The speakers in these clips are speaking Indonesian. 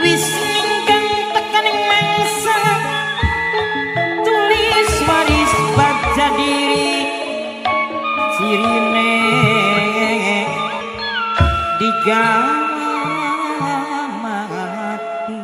wis ninggang tekaning mangsa tulis waris baca diri cirine digawa mati.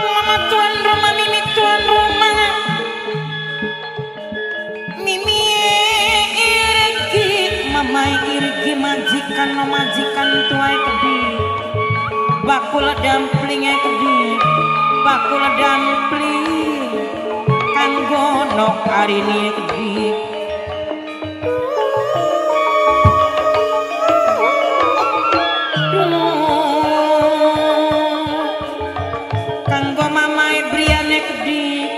Mama tuan rumah, Mimi tuan rumah, Mimi irgi, Mama irgi majikan no majikan tuai kedi, bakul damplingnya kedi, bakul dampling, kanggo nok arini kedi. Kanggo mamae briane kedi,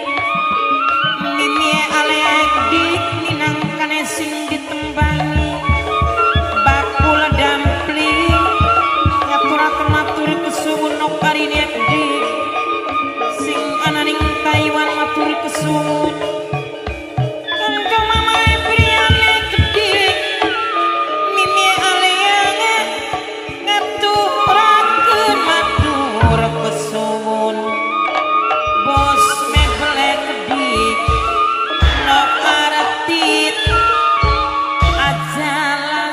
mimie alea kedi, minangkane sing ditembangi, bakul dampling, ngaturaken maturi kesuwun nok karine kedi, sing ananing Taiwan maturi kesuwun. Kanggo mamae briane kedi, mimie alea ngaturaken matur kesuwun. Bos mebele kedi no aratit aja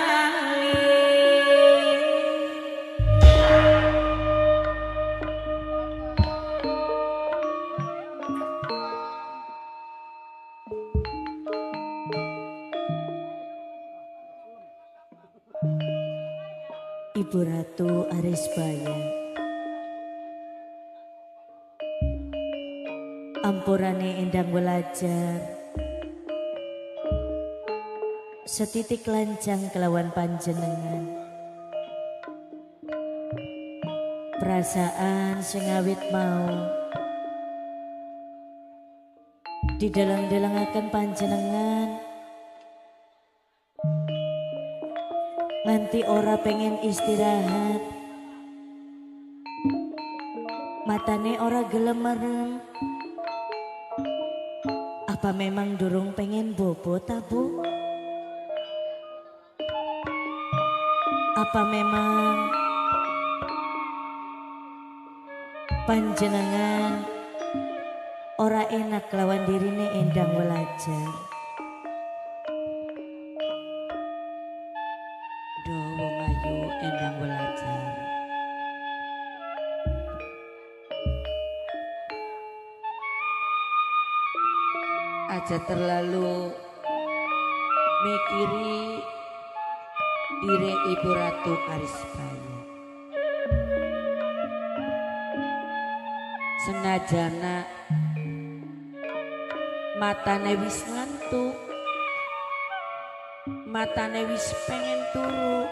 lali. Ibu Ratu Arisbaya, ampurane endang belajar, setitik lancang kelawan panjenengan, perasaan sengawit mau didelang-delangaken panjenengan nganti ora pengen istirahat, matane ora gelem merem. Apa memang durung pengen bobo ta Bu? Apa memang panjenengan ora enak lawan dirine endang belajar? Do wong ayu endang belajar. Aja terlalu mikiri diri Ibu Ratu Arisbaya. Senajana matane wis ngantuk, matane wis pengen turu,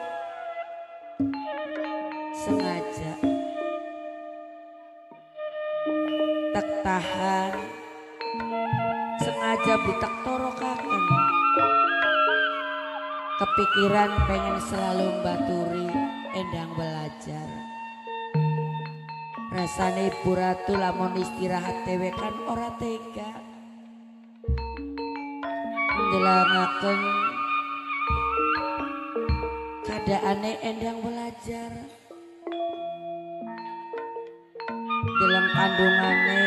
sengaja tak tahan, sengaja butak torokaken, kepikiran pengen selalu mbaturi endang belajar. Rasane Ibu Ratu lamun istirahat dhewe kan ora tega, ndelangaken keadaane endang belajar, dalam kandungane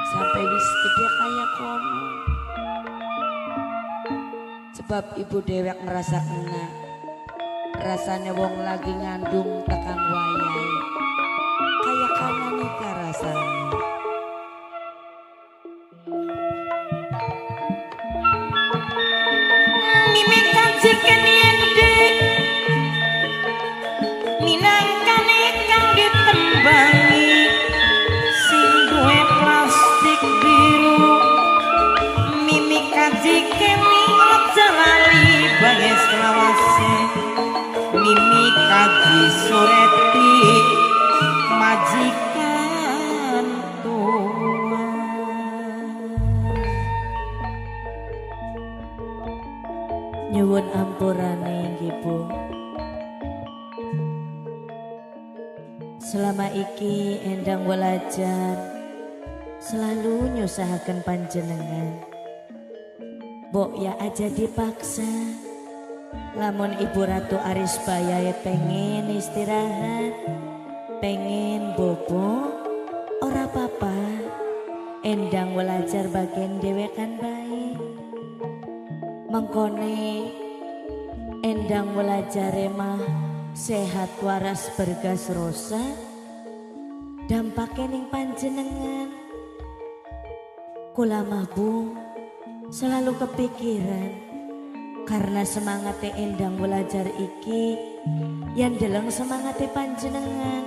sampai wis gede kaya kono. Sebab ibu dewek ngerasa kena rasanya wong lagi ngandung tekan wayai kaya kana nikah rasanya. Mimi kajikan yen dek minangkane kang ditembangi sing duwe plastik biru. Mimi kajikan aja lali bae selawase. Mimi kaji sureti majikan tua. Nyuwun ampurane nggih Bu. Selama iki Endang Welajar selalu nyusahaken panjenengan. Mbok ya aja dipaksa. Lamun Ibu Ratu Arisbaya pengen istirahat, pengen bobo, ora apa-apa. Endang Welajar bagian dewekan baik. Mengkone Endang Welajar mah sehat waras bergas rosa, dampake ning panjenengan. Kula mah Bu selalu kepikiran karena semangatnya Endang Welajar iki yang deleng semangatnya panjenengan.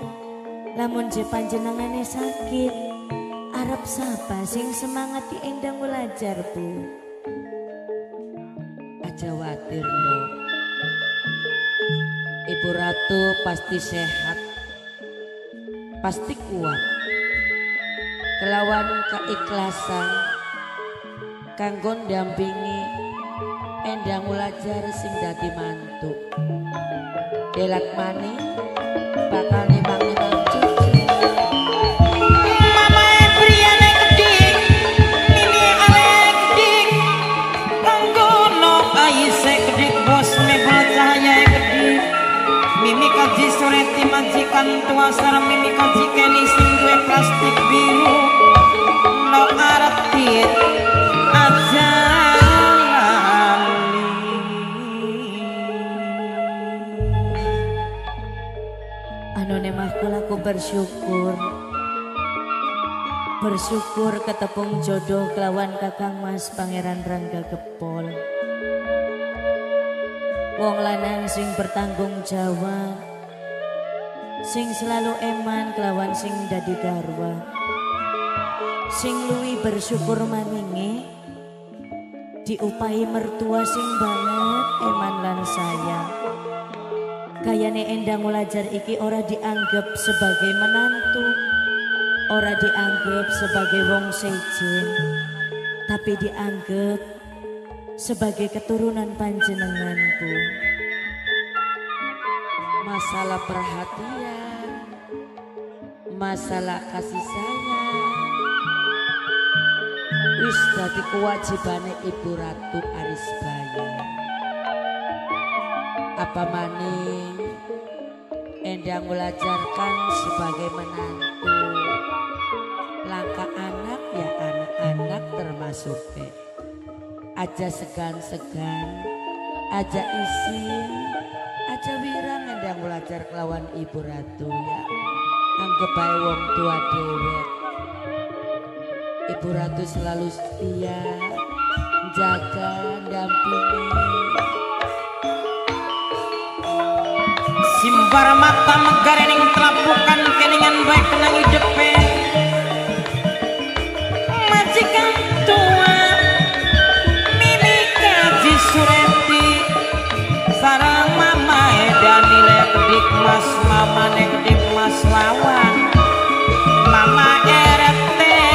Lamun je panjenengane sakit, arep sapa sing semangati Endang Welajar Bu? Aja watir no. Ibu Ratu pasti sehat, pasti kuat. Kelawan keikhlasan kanggo ndampingi Endang Welajar sing dadi mantu. Delat mani bakal nimang-nimang cucu. Mama Briane kedik, Mimi ale kedik, kanggo no Aise kedik, bos mebel cahaya kedik. Mimi kaji Sureti majikan tua sareng Mimi kaji Kenny sing duwe plastik biru. No arepit aja Aku bersyukur ketepung jodoh kelawan Kakang Mas Pangeran Rangga Gepol. Wong lanang sing bertanggung jawab, sing selalu eman kelawan sing dadi garwa, sing luwi bersyukur maninge diupahi mertua sing banget eman lan sayang. Gayane Endang Welajar iki ora dianggap sebagai menantu, ora dianggap sebagai wong sejen, tapi dianggap sebagai keturunan panjenengan Bu. Masalah perhatian, masalah kasih sayang, wis dadi kewajibane Ibu Ratu Arisbaya. Apa maning Endang Welajar kan sebagai menantu, langkah anak ya anak-anak termasuk aja segan-segan, aja isin, aja wirang Endang Welajar kelawan Ibu Ratu ya. Anggap bae wong tua dewek. Ibu Ratu selalu setia, jaga, dampingi. Simbar mata megarening telapukan keningan baik kenang hidepe majikan tua Mimi kaji Sureti sarang mama edani lekdik mas mama nekdik mas lawan mama erete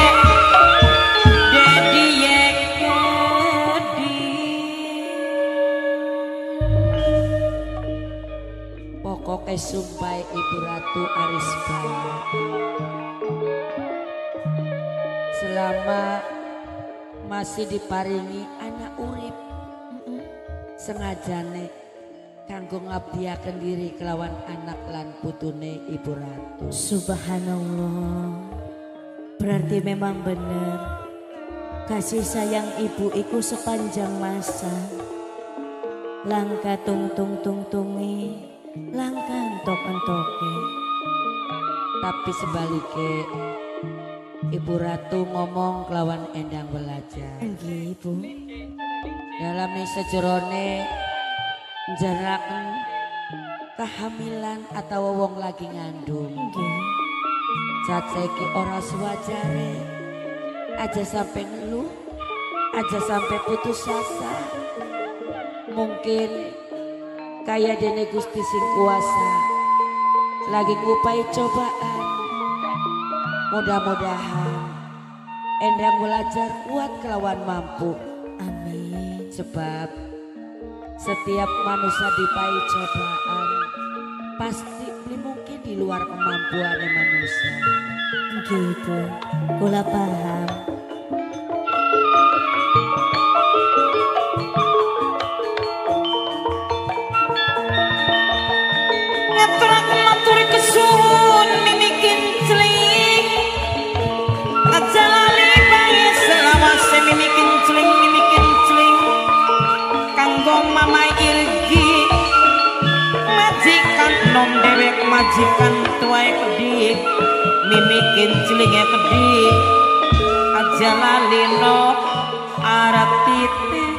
dedi yekedi. Pokoknya sumpah Ibu Ratu Arisbaya selama masih diparingi anak urip sengajane kanggo ngabdiaken diri kelawan anak lan putune Ibu Ratu. Subhanallah, berarti memang benar kasih sayang ibu iku sepanjang masa. Langka tung-tung-tung-tungi, langka entok-entoke. Tapi sebaliknya Ibu Ratu ngomong kelawan Endang Welajar. Nggih, Bu. Dalam sejerone njaraken kehamilan atau wong lagi ngandung. Nggih. Saat saiki ora sewajare, aja sampai ngeluh, aja sampai putus asa. Mungkin kaya dene Gusti sing kuasa lagi ngupai cobaan. Mudah-mudahan Endang Welajar kuat kelawan mampu. Amin. Sebab Setiap manusia dipai cobaan pasti mungkin di luar kemampuan manusia. Gitu, kula paham. Ngatrak maturi kesuwun mimikin celing ajalane bae selawase mimikin celing kanggo mamai ilgi majikan nom dewek majikan tuae kedik mimikin celinge kedik ajalalino arep titik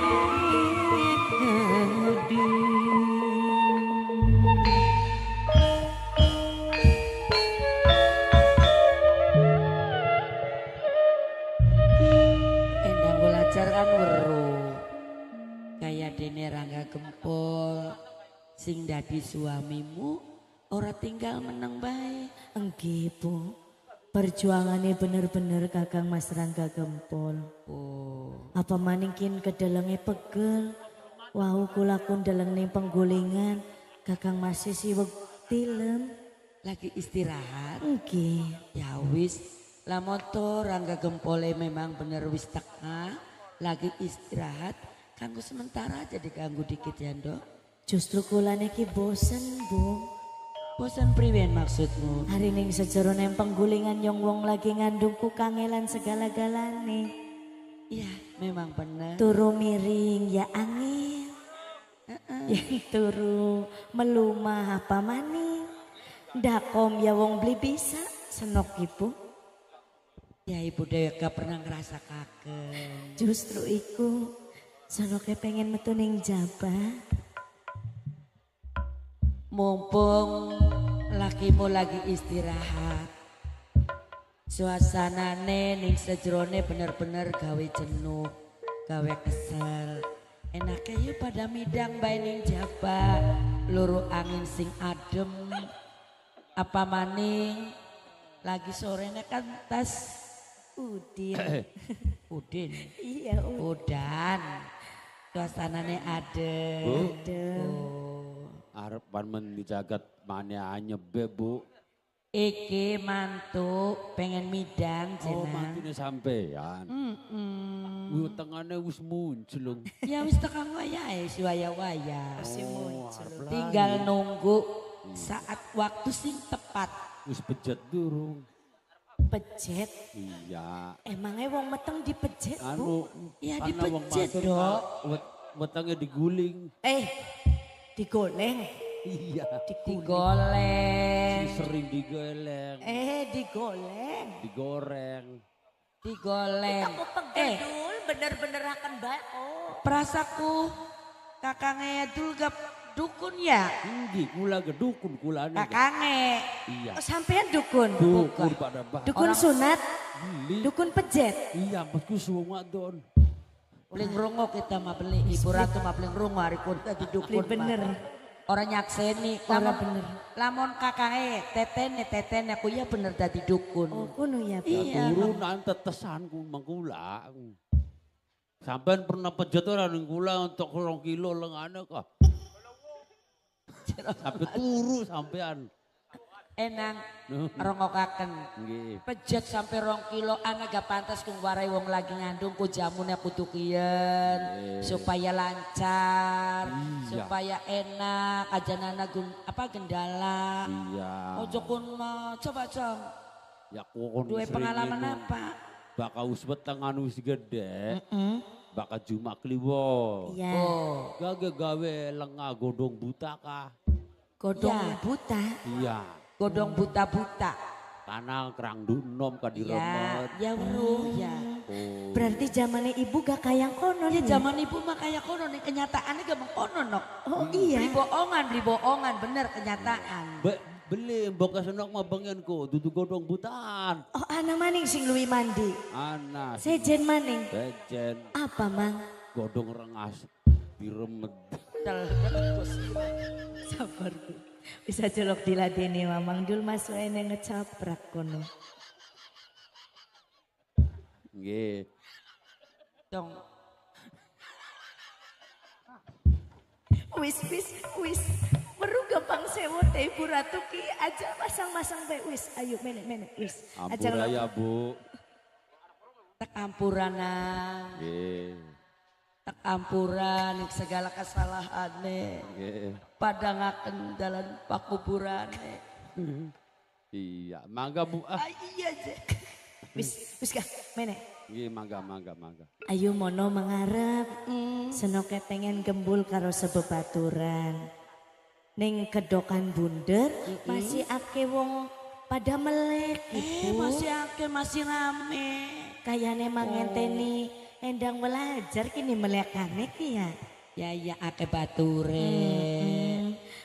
Endang belajar kan weruh kaya dene Rangga Gempol sing dadi suamimu ora tinggal meneng bae. Enggih Bu, perjuangannya bener-bener Kakang Mas Rangga Gempol. Oh, apa maningkin kedelenge pegel wau kula kundeleng ning penggulingan Kakang Mas si tilem lagi istirahat. Nggih, ya wis lamun to Rangga Gempole memang bener wis teka lagi istirahat kanggo sementara aja diganggu dikit ya Ndok. Justru kula niki bosen Bu. Bosen priwen maksudmu? Hari ning sejero neng penggulingan yang wong lagi ngandungku kangelan segala-galane. Iya memang bener. Turu miring ya angin. Yang turu melumah apa maning. Dakom ya wong beli bisa senok ibu. Ya ibu Dewi gak pernah ngerasa kangen. Justru iku senoknya pengen metu ning jabat. Mumpung lakimu lagi istirahat. Suasanane ning sejerone bener-bener gawe jenuh, gawe kesel. Enaknya yuk pada midang bae ning jabat. Luru angin sing adem. Apa maning lagi sorenya kan tas udin. Udin. Iya udan. Suasanane adem. Arepan men dijagat mana nyebe Bu. Iki mantu pengen midang Oh jenang. mantune sampean. Tengane wis muncul. Ya wis tekan wayahe si waya-waya. Tinggal Arep nunggu saat waktu sing tepat. wis pejet durung. Pejet. Iya. Emangnya wong meteng dipejet Bu? Anu Ya karena wong dipejet matur, dok. wetenge diguling. Digoleng. Iya. Digoleng. Sering digeleng, Digoleng. digoreng. Digoleng. Aku pegedul bener-bener akan bako. Perasaku kakangnya dul gap dukun ya? Tinggi kula gedukun kulane. Kakangnya. Iya. Oh, sampean dukun. Dukun pada bah. Dukun sunat, Beli. dukun pejet. Iya, mesku suwung wadon. Beling rungo kita mah beli. Ibu Ratu mah beling rungo hari kun tadi dukun. Bener. Orang nyakseni. Orang bener. Lamun kakaknya tetene aku ya bener tadi dukun. Oh kuno ya Pak. Iya. Turunan tetesanku mangkula. Sampean pernah pejet ora ning kula untuk 2 kilo lengane kok. Sampai turu sampean. Enang rongokaken. Nggih. Pejet sampai 2 kilo anak gak pantas kung warai wong lagi ngandung ku jamune kudu kiyen supaya lancar, supaya enak aja nana gendala. Iya. Ojo kun mah coba cong. Ya kon Duwe sering pengalaman ngene. apa? Bakal wis weteng anu wis gede. Bakal Jumat Kliwon. Iya. Oh, Gage gawe lenga godong buta kah? Godong Ya. buta. Iya. godong buta-buta. Tanah kerang dunom ka Ya, diremet. ya bro, ya. Oh. Berarti zamannya ibu gak kayak konon Ya ya? zaman ibu mah kayak konon, nih kenyataannya gak mengkonon nok. Oh iya. Beli bohongan, bener kenyataan. Beli mbok kesenok mah bengenku dudu godong butaan. Oh anak maning sing luwi mandi. Anas. Sejen maning. Bejen Apa mang? godong rengas diremet. Sabar Bu. Bisa jelok diladeni mamang dul mas wae ngecaprak kono. Nggih. Dong. Wis. Baru gampang sewo teh Ibu Ratu ki aja masang-masang bae wis. Ayo menek wis. Aja Ampura ya Bu. Tak ampurana. Nggih. Tak ampuran segala kesalahane. Nggih. Padangaken dalan pakuburane. Iya, mangga Bu. Ah. Iya je. Wis kah menek. Nggih, mangga. Ayo mono mengarep. Senoke pengen gembul karo sebebaturan. Ning kedokan bunder masih ake wong pada melek Ibu. Masih akeh masih rame. Kayane mangenteni endang belajar kini melekane ki ya. Ya akeh bature.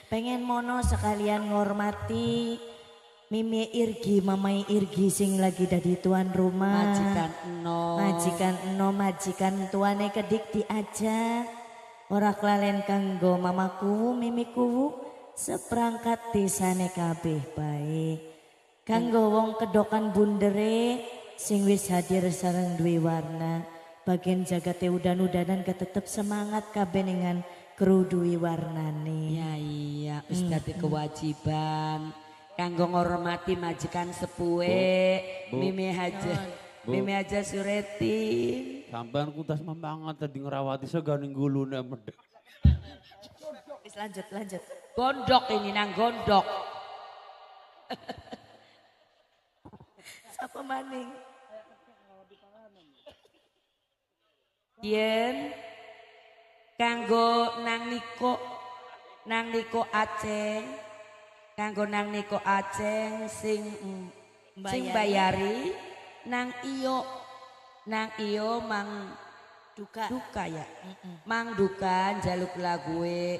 Pengen mono sekalian ngormati Mimi Irgi, Mamai Irgi sing lagi dadi tuan rumah. Majikan tuane kedik diajak. Ora kelalen kanggo mamaku, mimiku, seperangkat desane kabeh bae. Kanggo wong kedokan bundere sing wis hadir sareng duwe warna. Bagian jagate udan-udanan ketetep semangat kabeh dengan kerudui warnane. Ya iya, wis dadi kewajiban kanggo ngormati majikan sepuhe Mimi Haja Sureti. Sampean ku tas membanget tadi ngerawati segane gulune medhek. Wis lanjut. Gondok ini nang gondok. Sapa maning? Yen kanggo nang Niko Aceh. Kanggo nang Niko Aceh sing bayari nang iyo mang duka ya. Mang duka njaluk lague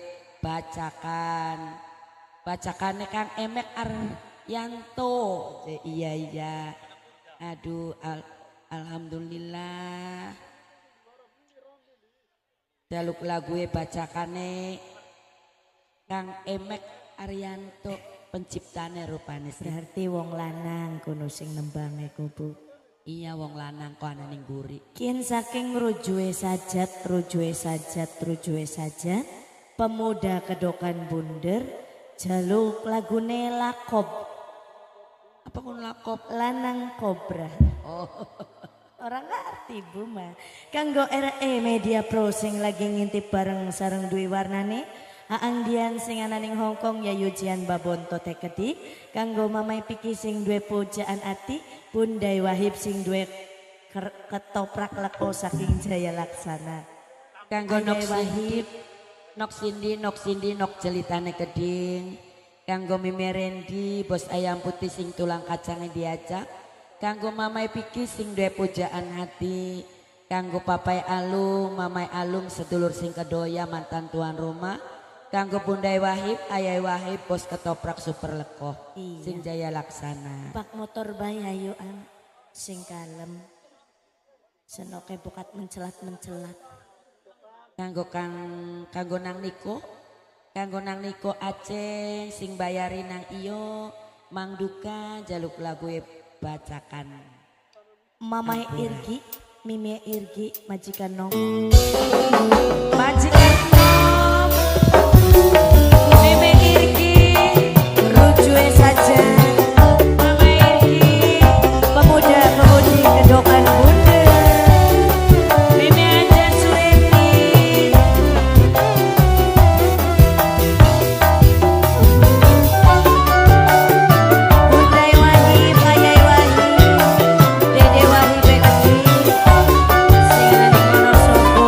bacakane Kang Emek Aryanto. Iya. Aduh alhamdulillah. Njaluk lague bacakane Kang Emek Aryanto penciptane rupane. Berarti wong lanang kuno sing nembange Bu. Iya wong lanang kok ana ning guri. Kian saking rujue sajat, pemuda kedokan bunder jaluk lagune lakob. Apa pun lakob? Lanang kobra. Oh. Orang ngerti Bu mah. Kanggo RE Media Pro sing lagi ngintip bareng sareng duwe warnane. Aang Dian sing ana ning Hongkong Yayu Jian Babonto Tekedi. Kanggo Mamai Piki sing duwe pujaan ati. Bundai Wahib sing duwe ketoprak leko saking Jaya Laksana. Kanggo Nok Cindy nok jelitane keding. Kanggo Mimi Rendi bos ayam putih sing tulang kacangnya diajak. Kanggo Mamai Piki sing duwe pujaan hati. Kanggo Papai Alung, Mamai Alung sedulur sing kedoya mantan tuan rumah. Kanggo Bundai Wahib, Ayai Wahib bos ketoprak super lekoh. Iya. Sing Jaya Laksana. Pak motor bayi ayuan sing kalem. Senoke bukat mencelat. Kanggo nang Niko Aceh sing bayari nang iyo Mang Duka jaluk lagu bacakan. Mamai Irgi, Mimi Irgi, majikan nom. Majikan nom. Mimi Irgi, rujue saja. Mama Irgi, Pemuda-pemudi kedokan bundar. Mimi Haja Sureti. Bundai Wahib, Ayai Wahib, Dede Wahib Bekati. Sing ana ning Wonosobo.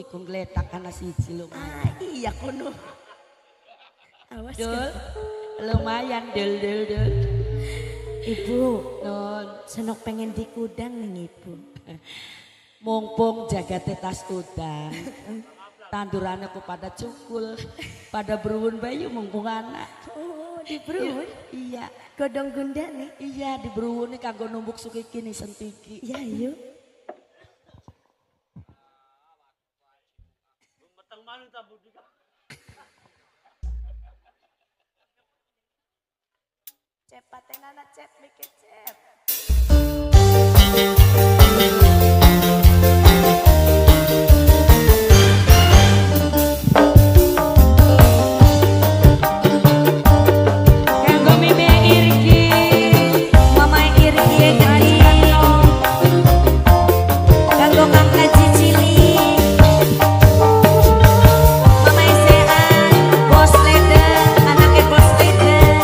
kok ngletak ana siji lumayan. Ah, iya kono. Awas Dul, kan. lumayan dul. Ibu, Nun, senok pengen dikudang nih ibu. mumpung jagate tas udang. Tandurannya ku pada cukul, pada beruun bayu mumpung anak. Oh, di Bruun. Iya, Godong gunda nih. iya di beruun nih kanggo numbuk sukiki nih sentiki. Ya yuk. Cepatin anak cep bikin cep. Kanggo mime irgi, Mama Irgi Gandino. Kanggo Kang Haji Cili. Mama Sean, Bos Leder, anaknya Bos Leder.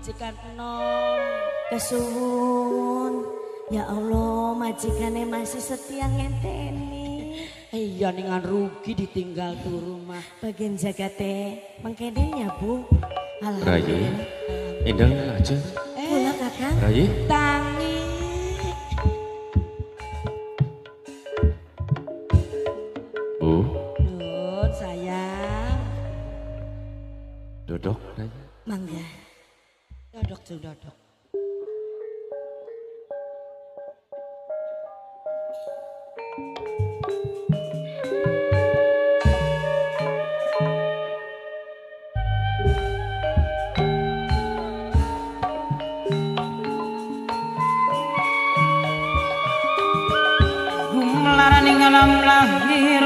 majikan enom. Kesuwun. Ya Allah, majikane masih setia ngenteni. Iya dengan rugi ditinggal turu mah. Bagian jagate mengkene ya Bu. Rayi, Alhamdulillah. endang aja. Kula Kakang. Rayi, Tangi. Bu, Nun sayang. dodok Rayi. Mangga. Dodok tuh dodok. Gumlaran ing alam lahir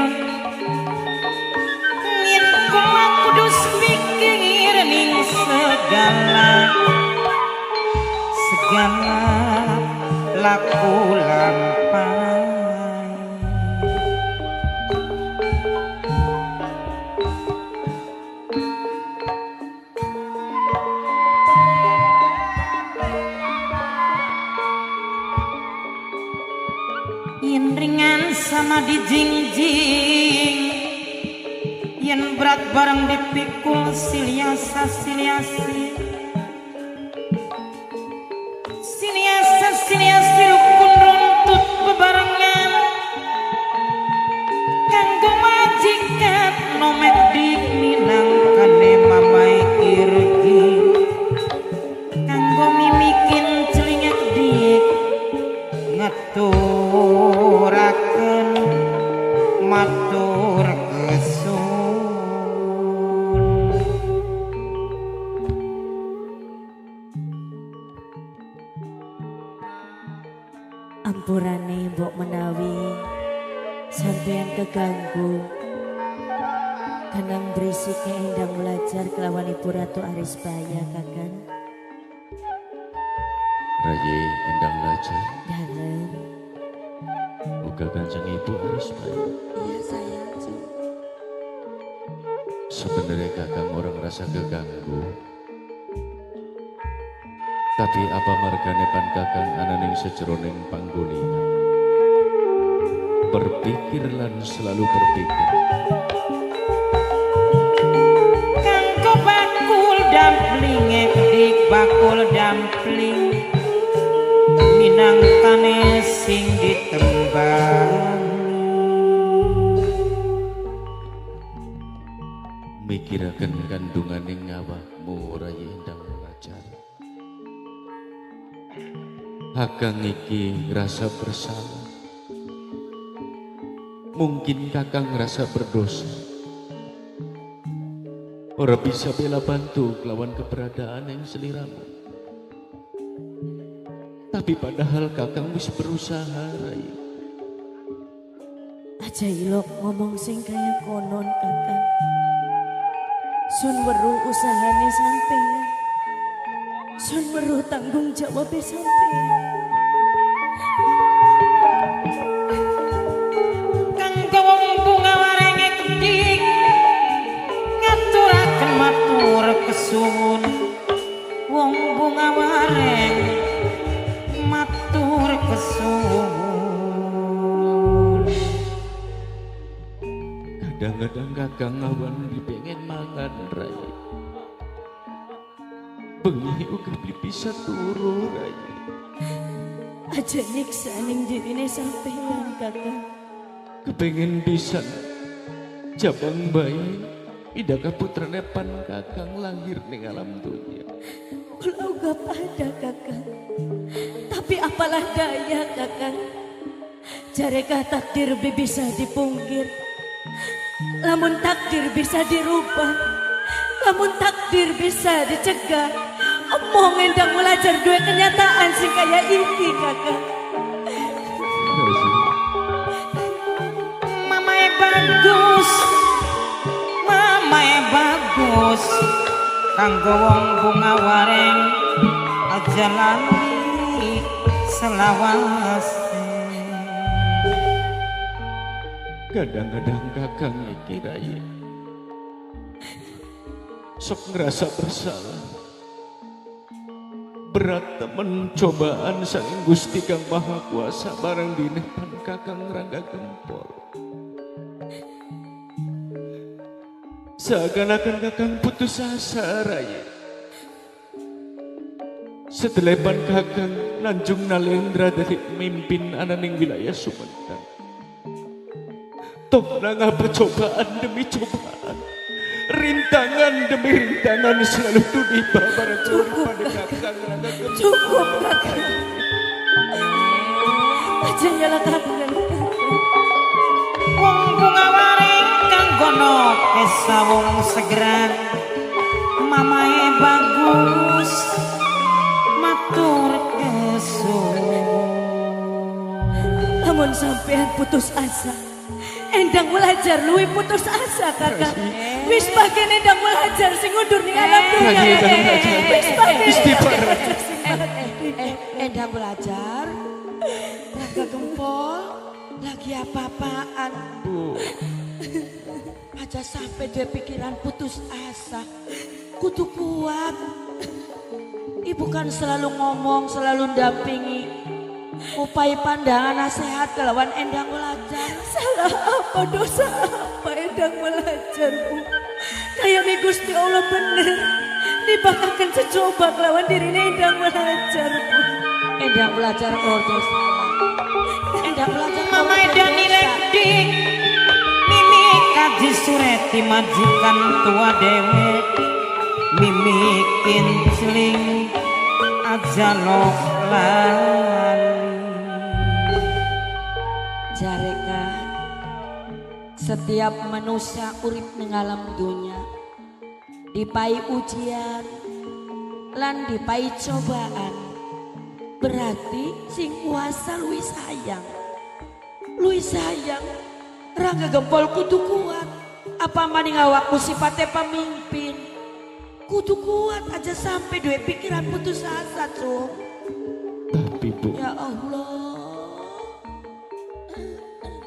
ngin kula kudus mikir ning segala laku lampah. Yen ringan sama dijingjing, yen berat bareng dipikul siliasa siliasi, siliasa siliasi rukun runtut bebarengan, kanggo majikan nomek dik minangkane mamai irgi, kanggo mimikin celingak dik ngaturaken matur kesun. Ampurane mbok menawi sampeyan keganggu kanang berisike endang belajar kelawan Ibu Ratu Arisbaya Kakang. Rayi, endang aja. Dalem. Uga Kanjeng Ibu Arisbaya. Iya sayang Cu. Sebenarnya Kakang orang rasa keganggu. Tapi apa margane pan Kakang ananing sejroning panggolingan. Berpikir lan selalu berpikir. Kanggo bakul dampling dik bakul dampling minangkane sing ditembang. Mikiraken kandunganing awakmu Rayi endang belajar. Kakang iki ngerasa bersalah. Mungkin Kakang ngerasa berdosa. Ora bisa bela bantu kelawan keberadaan yang seliramu. Tapi padahal Kakang wis berusaha Rayi. Aja ilok ngomong sing kaya konon Kakang. Sun weruh usahane sampeyan. Sun weruh tanggung jawab sampeyan. Kanggo wong bunga warenge kedik ngaturaken matur kesuwun. Wong bunga wareng matur kesuwun. Kadang-kadang Kakang awan dipengen mangan Rayi. Bengi uga bisa turu Rayi. Aja nyiksa ning dirine sampeyan Kakang. Kepengen bisa jabang bayi idaka putrane pan Kakang lahir ning alam dunia. Kula uga pada Kakang. Tapi apalah daya Kakang. Jarekah takdir bisa dipungkir. Lamun takdir bisa dirubah. Lamun takdir bisa dicegah. Omong endang belajar dua kenyataan sing kaya iki Kakang. Mamae bagus, mamae bagus, kanggo wong bunga wareng aja lali selawase. Kadang-kadang Kakang iki Rayi sok ngerasa bersalah. berat temen cobaan sang Gusti Kang Maha Kuasa barang dinepan Kakang Rangga Gempol. Seakan-akan Kakang putus asa raya. Setelepan Kakang Nanjung Nalendra dari mimpin ananing wilayah Sumedang. Tok nangapa cobaan demi cobaan, rintangan demi rintangan selalu tuniba barang pada Kakang Rangga Gempol. Cukup Kakang. Aja nyala Kakang. Wong bunga waring kang gono kesawung segeran mamae bagus matur kesuwun. Namun sampean putus asa, Endang Welajar luwih putus asa Kakang. Wis bagian Endang Welajar sing ngundur ning alam dunya. Wis bagian Istighfar. Endang Belajar, Rangga Gempol, lagi apa-apaan? Bu, Aja sampai dia pikiran putus asa. Kudu kuat. Ibu kan selalu ngomong, selalu dampingi. Upai pandangan nasihat kelawan Endang Belajar. Salah apa, dosa apa Endang Welajar Bu? Kayak nih Gusti Allah bener. Dibakakan secoba kelawan diri Endang Welajar Bu. Endang Belajar order salah. Endang Belajar Mama Dani Lekdik Mimi Kaji Sureti majikan tua dewe Mimi Kincling aja loklan Jareka setiap manusia urip ning alam dunya dipai ujian lan dipai cobaan, berarti sing kuasa luwih sayang Rangga Gempol kudu kuat. Apa maning awakmu sifatnya pemimpin kudu kuat aja sampai duwe pikiran putus asa Cung. tapi Bu, Ya Allah,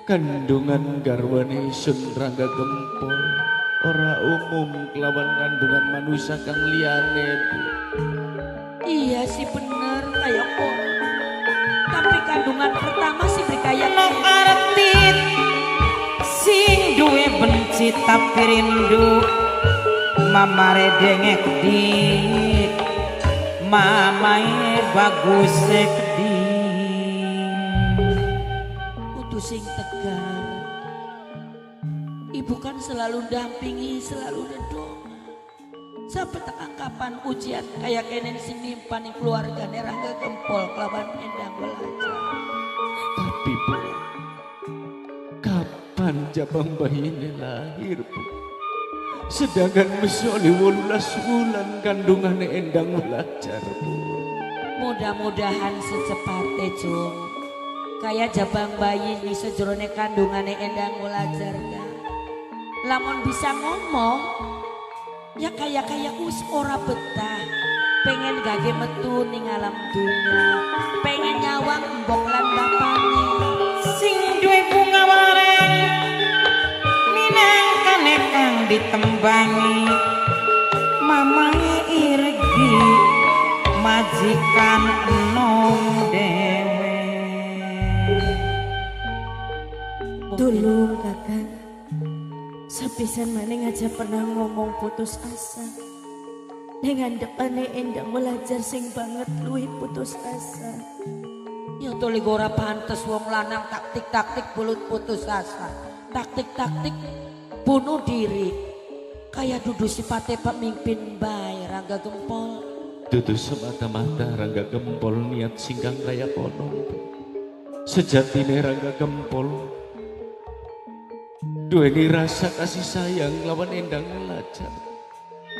kandungan garwane Sun Rangga Gempol ora umum kelawan kandungan manusia kang liyane Bu. iya sih bener kayak orang. Tapi kandungan pertama sih kayak no arti sing duwe benci tapi rindu mamare dengek di mamae bagus sekdi kudu sing tegar. Ibu kan selalu dampingi, selalu dendonga. Sampai tekan kapan ujian kayak kenen sing nimpan ning keluargane Rangga Gempol kelawan Endang Belajar. Tapi Bu, kapan jabang bayi ini lahir Bu? Sedangkan mesoli 18 bulan kandungannya Endang Belajar Bu. Mudah-mudahan secepatnya Cung. Kayak jabang bayi di sejroné kandungannya Endang Belajar kan. Lamun bisa ngomong, ya kayak us ora betah. Pengen gage metu ning alam dunya, pengen nyawang mbok lan bapane. sing duwe bunga wareng minangkane kang ditembangi mamae irgi majikan enom dewe Dulu Kakang, sepisan maning aja pernah ngomong putus asa. Dengan depane Endang Welajar sing banget luwih putus asa. Ya toli ora pantes wong lanang taktik-taktik bulut putus asa. Taktik-taktik bunuh diri. Kayak dudu sipate pemimpin bae Rangga Gempol. Dudu semata-mata Rangga Gempol niat singgang kaya kono Bu. Sejatine Rangga Gempol duweni rasa kasih sayang lawan Endang Belajar.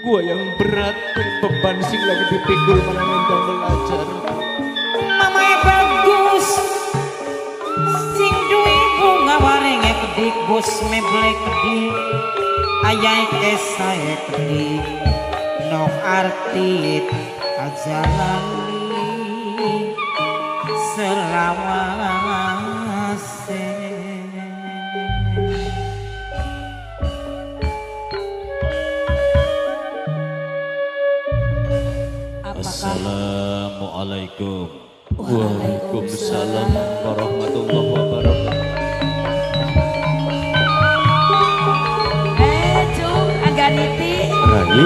Gua yang berat dan beban sing lagi dipikul marang Endang Belajar. mamae bagus sing duwe bunga wareng kedik bos meble kedik ayae kesae kedik no arti aja lali selawase Apakah Assalamualaikum. Waalaikumsalam warahmatullahi wabarakatuh. Cung, Angganiti. Rai,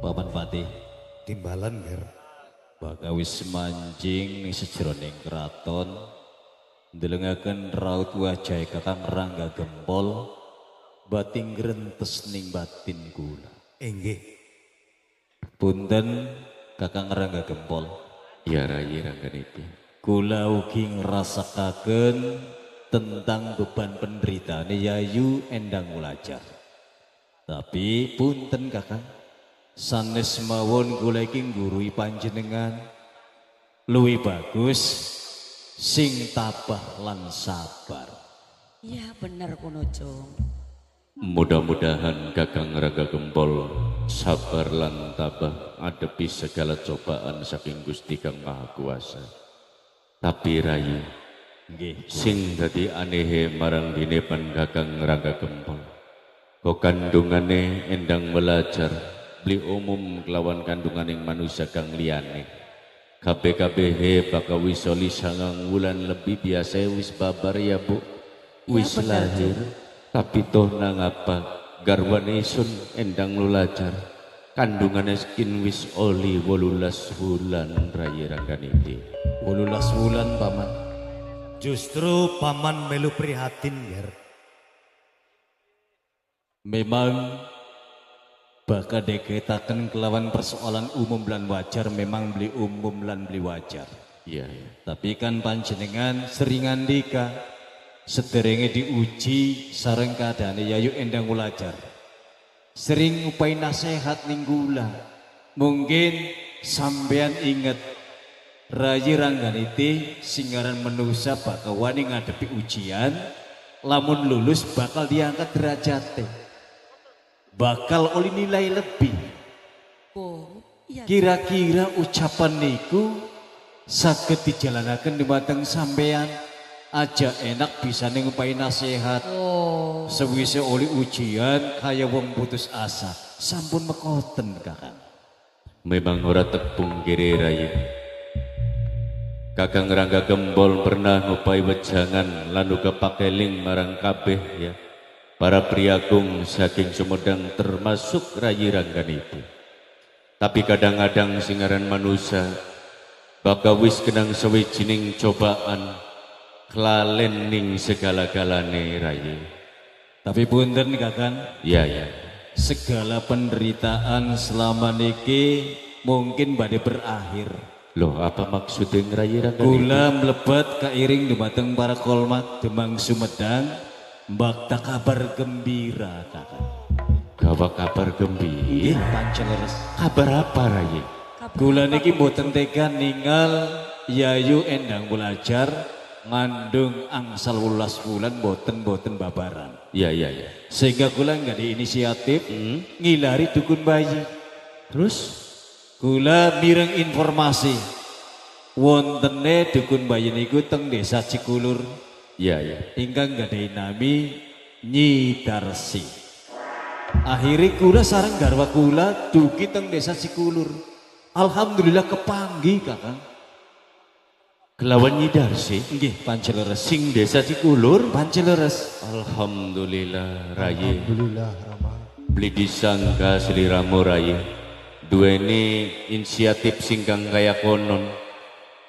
Paman Patih, Timbalan ger. bakal wis manjing ning sejroning kraton ndelengaken raut wajah Kakang Rangga Gempol bating grentes ning batin kula. Enggih. Punten Kakang Rangga Gempol, ya Rai Rangganiti. kula ugi ngrasakaken tentang beban penderitaan Yayu Endang Wulajar. Tapi punten Kakang, sanes mawon kula iki nggurui panjenengan luwih bagus sing tabah lan sabar. Ya bener kuno Cung. Mudah-mudahan Kakang Rangga Gempol sabar lan tabah adepi segala cobaan saking Gusti Kang Maha Kuasa. Tapi Rai, Nggih, sing dadi anehe marang dinepan Kakang Rangga Gempol, kok kandungane Endang Wulajar beli umum kelawan kandunganing manusia kang liyane. Kabeh-kabeh bakal wis soli 9 wulan lebih biasa wis babar ya Bu. Wis bener, lahir tapi toh nang apa garwane sun Endang Wulajar kandungane skin wis oli 18 wulan Rai Rangganiti. 18 wulan Paman. Justru paman melu prihatin ger. Memang bakal deketaken kelawan persoalan umum lan wajar, memang beli umum lan beli wajar. Iya, iya. Tapi kan panjenengan sering andika sederenge diuji sareng keadaane Yayu Endang Wulajar. Sering upai nasihat ning kula. Mungkin sampean inget Rai Rangganiti singaran manusia bakal wani ngadepi ujian, lamun lulus bakal diangkat derajate. Bakal oleh nilai lebih. Oh, iya. Kira-kira ucapan niku saged dijalanaken dumateng sampean aja enak bisa ngupai nasihat. Oh, Sewise oleh ujian kaya wong putus asa. Sampun mekoten Kakang. Memang ora tepung kiri Rai. Kakang Rangga Gempol pernah ngupai wejangan lan uga pakeling marang kabeh ya. Para priagung saking Sumedang termasuk Rai Rangganiti. Tapi kadang-kadang singaran manusia bakal wis kenang sawijining cobaan kelalen ning segala-galane Rai. Tapi punten Kakang, Ya ya. segala penderitaan selama niki mungkin badhe berakhir. Loh apa maksudnya Rai Rangganiti? Kula mlebet kairing dumateng para kolmat Demang Sumedang mbakta kabar gembira Kakang. Gawa kabar gembira. Pancen leres. Kabar apa Rai? Kula niki mboten tega ninggal Yayu Endang Wulajar ngandung angsal 18 bulan boten babaran. Ya ya ya. Sehingga kula nggak di inisiatif ngilari dukun bayi. Terus Kula mireng informasi wontene dukun bayi niku teng desa Cikulur ya ya. ingkang gadhahi nami Nyi Darsi. Akhirnya kula sareng garwa kula dugi teng desa Cikulur. Alhamdulillah kepanggih Kakang. Kelawan Nyi Darsi Nggih pancen leres. sing desa Cikulur. Pancen leres. Alhamdulillah Rai. Alhamdulillah Rama. Beli disangka seliramu Rai. Duweni inisiatif singkang kaya konon.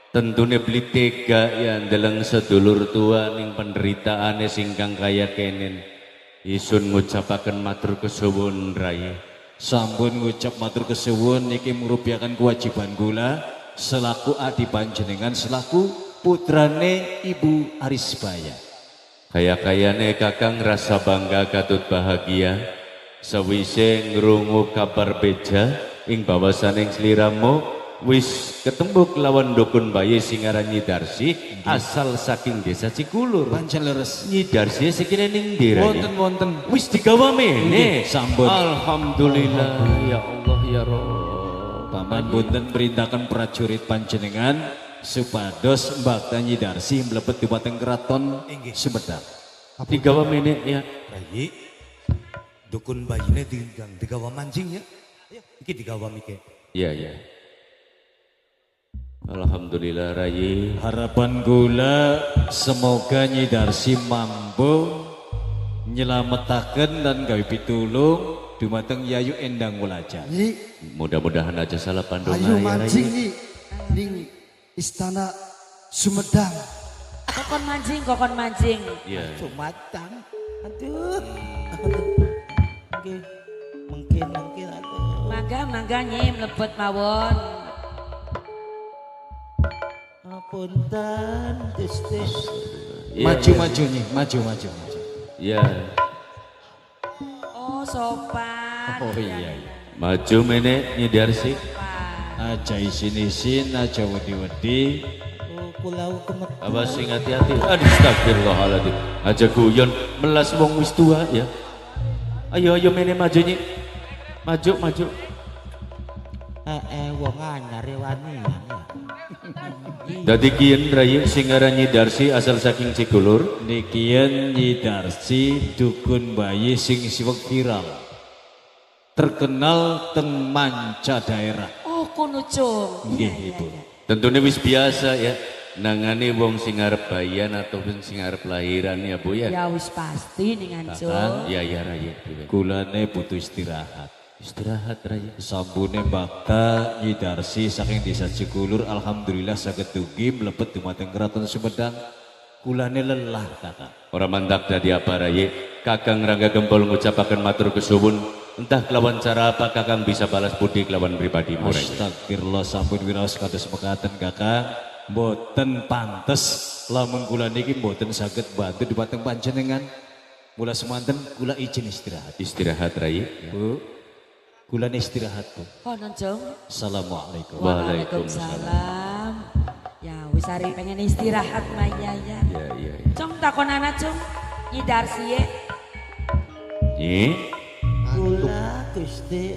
Tentunya beli tega ya ndeleng sedulur tua ning penderitaane singkang kaya kenen. Isun ngucapaken matur kesuwun Rai. Sampun ngucap matur kesuwun niki merupakan kewajiban kula selaku adi panjenengan selaku putrane Ibu Arisbaya. Kaya-kayane Kakang rasa bangga katut bahagia sawise ngrungu kabar beja ing bawasaning sliramu wis ketembuk lawan dukun bayi sing aran Nyi Darsi asal saking desa Cikulur. Pancen leres. Nyi Darsi sekine ning ndi Rayi? Wonten Wis digawa mene. Nggih, sampun. Alhamdulillah ya Allah ya Rabb. Paman boten perintahkan prajurit panjenengan supados Mbakta Nyi Darsi mlebet dumateng keraton Sumedang. Digawa mene ya. Rayi, dukun bayine digawa mancing ya. Ayo, iki digawa mike. Iya ya. Alhamdulillah Rayi. Harapan gula semoga Nyi Darsi mampu nyelametaken dan gawe pitulung dumateng Yayu Endang Wulajar. Nyi, Mudah-mudahan aja salah pandongan ayo ya mancing Rayi. Nyi ning istana Sumedang. Kokon mancing. Iya. Sumatang. Aduh. Oke. Mungkin aduh. Mangga Nyi mlebet mawon. Punten Gusti. Iya, Maju Nyi, maju. Iya. Oh sopan. Oh iya. Maju mene Nyi Darsi. Aja isin-isin, aja wedi-wedi. Pulau kemet. Awas sing hati-hati. Aduh astagfirullahaladzim. Aja guyon melas wong wis tua ya. Ayo mene maju Nyi. Maju. Wong anyar wani ya. Dadi kiyen Rayi sing aran Nyi Darsi asal saking Cikulur. Nikian Nyi Darsi dukun bayi sing siwek viral. Terkenal teng manca daerah. Oh kono cung. Nggih, Ibu. Tentunya wis biasa ya. Nangani wong sing arep bayan ataupun sing arep lahiran ya Bu ya. Ya wis pasti ning Kakang. Cung. Ya Rayi. Kulane butuh istirahat. Istirahat Rayi. Sambune Mbakta Nyi Darsi saking desa Cikulur alhamdulillah saged dugi mlebet dumateng keraton Sumedang. Kulane lelah Kakang. Ora mandak dadi apa Rayi. Kakang Rangga Gempol ngucapaken matur kesuwun. Entah kelawan cara apa Kakang bisa balas budi kelawan pribadi Rayi. Astagfirullah sampun wiraos kados mekaten Kakang. Mboten pantes lamun kula niki mboten saged bantu dumateng panjenengan. Mula semanten kula izin istirahat. Istirahat Rayi. Bu, kula istirahat Bu. Kono Cung. Assalamualaikum. Waalaikumsalam. Ya wis ari pengen istirahat Maya ya. Ya. Cung takon anak Cung. Nyi Darsi ye. Nyi. Kula Gusti.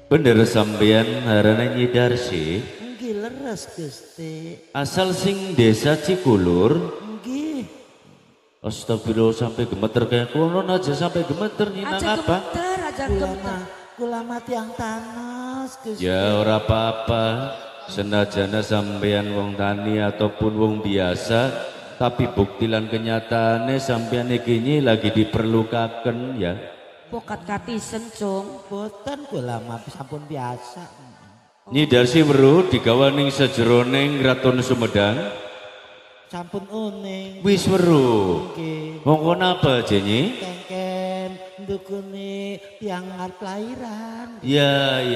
Bener sampeyan harane Nyi Darsi. Nggih leres Gusti. Asal sing desa Cikulur. Nggih. Astagfirullah sampai gemeter kayak konon aja sampai gemeter Nyi nang Aja apa? gemeter, aja gemeter. Kula mati yang tanas Gusti. Ya ora apa-apa. Senajana sampeyan wong tani ataupun wong biasa, tapi buktilan kenyataannya sampeyan iki nyi lagi diperlukaken ya. Pokat katisen Cung. Boten kula mah sampun biasa. Nyi Darsi weruh digawa ning sejeroning Kraton Sumedang. Sampun uning. Wis weruh. Nggih. Monggo napa aja nyi? Kengken dukune tiang arep lahiran. Ya.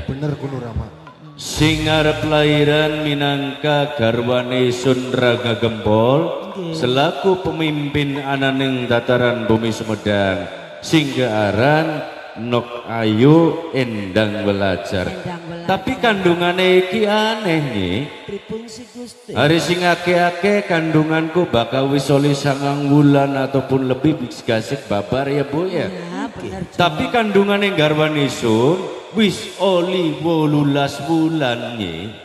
Bener kuno Rama. Sing arep lahiran minangka garwane Sun Raga Gempol selaku pemimpin ananing tataran bumi Sumedang sing aran Nok Ayu Endang Wulajar. Tapi kandungane iki aneh nih. Pripun si Gusti? Hari sing ake-ake kandunganku bakal wis oli 9 wulan ataupun lebih gasik babar ya Bu ya. Ya bener Cung. Tapi kandungane garwane Sun wis oli 18 bulan nih.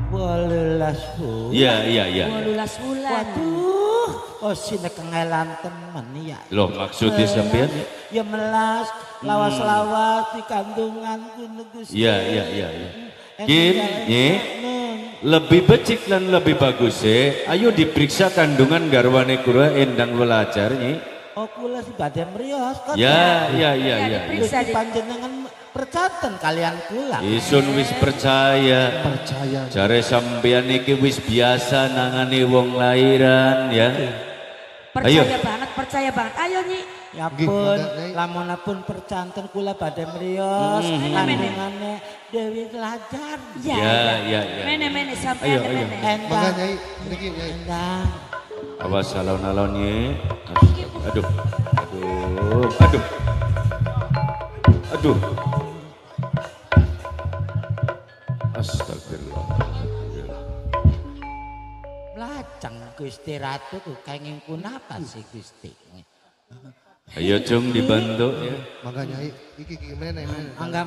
18 Bu. Ya. 12 bulan. Waduh, oh sini kengelan temen ya. Loh maksudnya sampean? Ya melas, lawas-lawas di kandunganku Gusti. Ya. Kin, lebih becik dan lebih bagus ayo diperiksa kandungan garwane kura Endang Wulajar nih. Oh kula si badhe mrios kan. Ya. Diperiksa Gusti panjenengan percaten kalian kula. Isun wis percaya. Percaya. Jare sampean iki wis biasa nangani wong lahiran ya. Percaya banget. Ayo Nyi. Ya Nggih, pun, mangga, Nyai. lamunapun percanten kula badhe mrios kandungane Dewi Lajar. Ya. Mene sampean Ayo, ayo. mene. Mangga Endang, Nyai, niki Nyai. endang. Awas alon-alon ye. Aduh. Astagfirullah. Lajeng Gusti Ratu kenging punapa sih Gusti? Ayo Jung dibantu ya. Mangga Nyai, iki gimana ini? Mangga.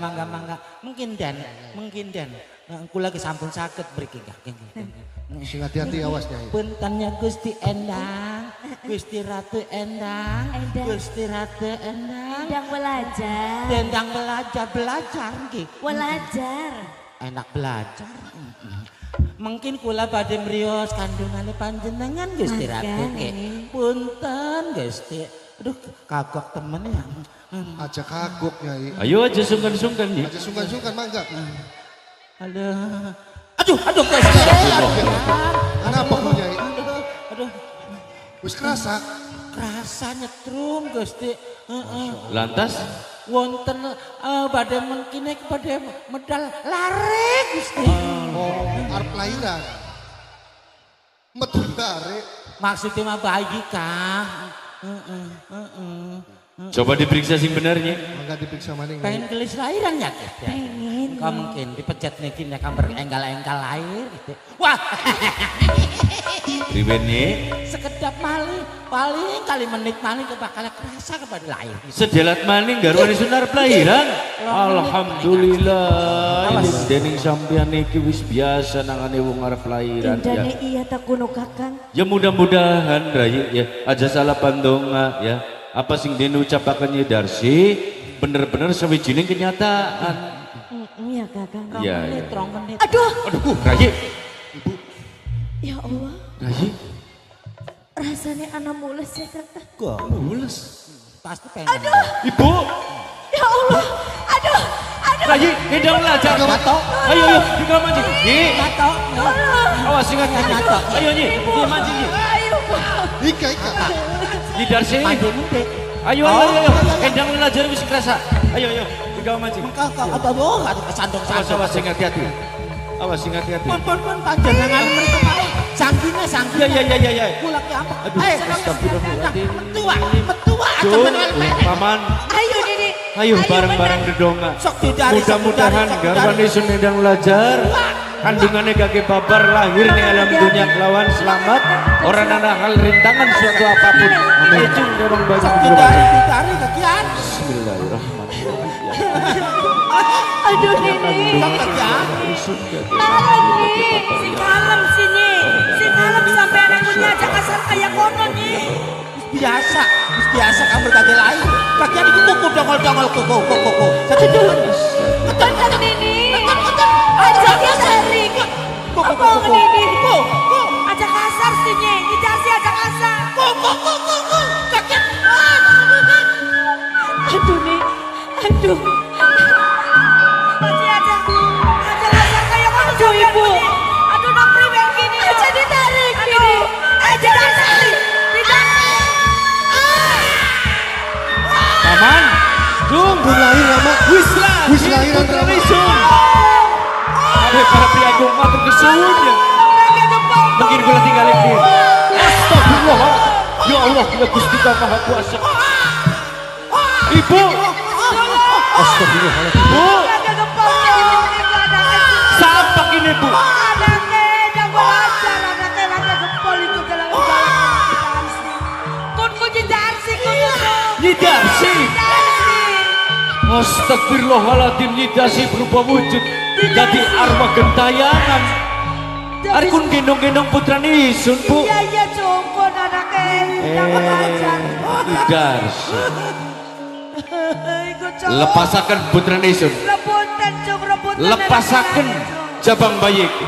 Mungkin den. Kula sampun saged mriki nggih. Sing hati-hati awas Nyai. Puntennya Gusti Endang, Gusti Ratu Endang, Endang. Gusti Ratu Endang. Endang belajar. Dendang belajar nggih. Belajar. Enak belajar. Mungkin kula badhe mrios kandungane panjenengan Gusti Ratu nggih. Punten Gusti. Aduh kagok temen ya. Aja kagok Nyai. Ayo aja sungkan-sungkan ya. Aja sungkan-sungkan mangga. Aduh Gusti. Kenapa Bu Nyai? Aduh. Wis kerasa. Kerasa nyetrum Gusti. Lantas Wonten badhe mengkine badhe medal lare Gusti. Oh, arep lahiran. Metu bare. Maksudnya mah bayi Kang. coba diperiksa sing benarnya. Mangga diperiksa maning. Pengen gelis lahiran ya? Pengen. Kau mungkin dipecat niki nek berenggal-enggal lahir gitu. Wah, Ribennya sekedap paling kali menit maling bakal kerasa kepada lahir. sedelat maning garwane sunar pelahiran. Alhamdulillah. Ini dening sampean niki wis biasa nangane wong arep lahiran ya. Indane iya tak kuno kakang. Ya mudah-mudahan Rai ya aja salah pandonga ya. Apa sing den ucapaken Nyi Darsi bener-bener sawijining kenyataan. Iya kakang. Iya. Rong menit. Aduh, Aduh, Rai. ya Allah. Rai. Rasanya anak mulus ya kakang. Kok Mules. pasti pengen. Ibu, Ya Allah. Aduh. Rai, gendang belajar. Ayo, kita mancing. Nyi, Gatok. awas ingat Nyi. Ayo Nyi, Nyi mancing Nyi. Ayo. Ika. Nyi Darsi. Mandi menit. Ayo. Gendang belajar wis kerasa. Ayo, kita mancing. Kau apa Awas, awas, sing hati-hati. Awas, sing hati-hati. Pun panjenengan mentu kae. Sanggine sanggine. Ya. Kula ki apa? Aduh, astagfirullahaladzim. Metua. Jung, Paman. Ayo Didi. Ayo bareng-bareng dedonga. Sok didari. Mudah-mudahan garwane sunedang belajar. Kandungannya kakek babar lahir nih alam dunia kelawan selamat. Orang ada hal rintangan suatu apapun. Ejung memang banyak Sok berubah. didari kakian. Bismillahirrahmanirrahim. Aduh Didi. Sok kakian. Kalem nih. Si kalem sini. Si kalem sampai anakku nyajak kasar kayak kono nih. Biasa kamu berbagai lain. Kakian itu kuku dongol kuku. Aduh. Bener Didi. Ajaknya dari. Apa Didi? Ajak kasar sini. Dikasih ajak kasar. Kakian. Aduh nih. Aduh. Masih aja kasar kayak kono. Aduh ibu. Aduh nak priwet gini. Aja ditarik gini. Aja ditarik. Paman, Jung, Lahir Rama. wis lahiran Rama. Aduh, para pria agung matur kesuwun ya. Mungkin kula tinggalin dia. Astagfirullah. Ya Allah, ya Gusti Kang Maha Kuasa. Ibu. Astagfirullahaladzim. Bu. Sampak ini Bu. Nyi Darsi. Astagfirullahaladzim, Nyi Darsi berubah wujud jadi arwah gentayangan. Arkun gendong-gendong putra Nisun Bu. Iya cukup anaknya. Nyi Darsi. Lepasakan putra Nisun. Rebutan cung rebutan. Lepasakan jabang bayiku.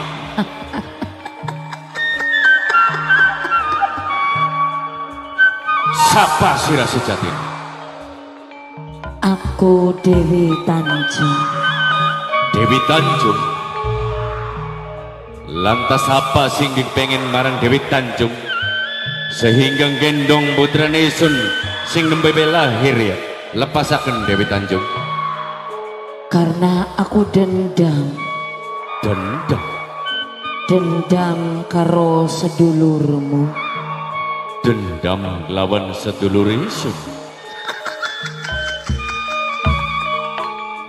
Sapa sirah sejati? Aku Dewi Tanjung. Dewi Tanjung. Lantas apa singgih pengen marang Dewi Tanjung sehingga gendong putra Nisun sing nembe lahir ya lepasaken Dewi Tanjung. Karena aku dendam Dendam karo sedulurmu. dendam lawan sedulur isun.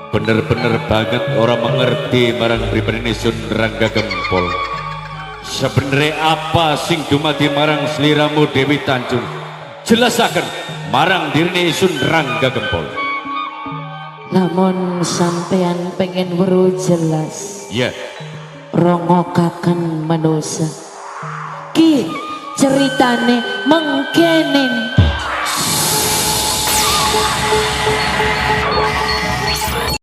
Bener-bener banget orang mengerti marang pribadi Sun Rangga Gempol. Sebenarnya apa sing dumadi marang seliramu Dewi Tanjung? Jelasaken marang dirine Sun Rangga Gempol. Lamun sampean pengen weruh jelas, Ya, rongokaken manusa. Ki ceritane mengkene.